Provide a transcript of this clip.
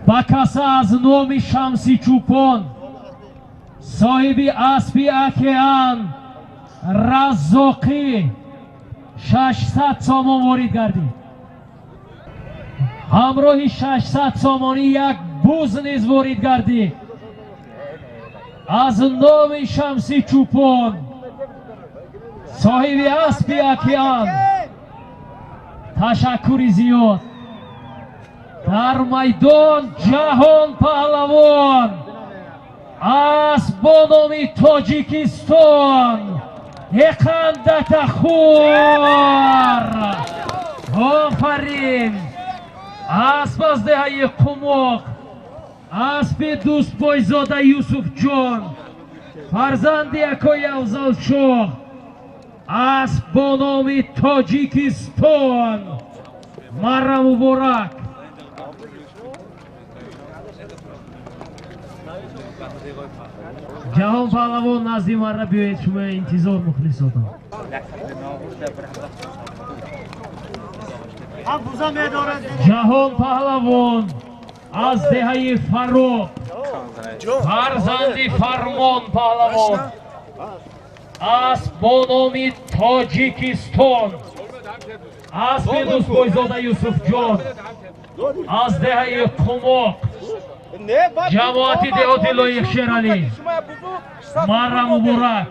ба каса аз номи Шамси Чӯпон соҳиби аспи океан Раззоқӣ 600 сомон ворид гардид. ҳамроҳи 600 сомонӣ як буз низ ворид гардид. аз номи Шамси Чӯпон соҳиби аспи океан ташаккури зиёд. дар майдон ҷаҳон паҳлавон аст бо номи Тоҷикистон Эқандатахур. офарин. асп аз деҳаи Қумоқ, аспи Дӯстпойзода Юсуфҷон, фарзанди Акои Афзалшоҳ, асп бо номи Тоҷикистон. марра муборак. ҷаҳон паҳлавон назди марра биёед, шумо интизор мухлисотон. ҷаҳон паҳлавон аз деҳаи Фароғ, фарзанди Фармон паҳлавон, асп бо номи Тоҷикистон, аспи Дӯстпойзода Юсуфҷон, аз деҳаи Қумоқ, ҷамоати деҳоти Лоиқ Шералӣ. марра муборак.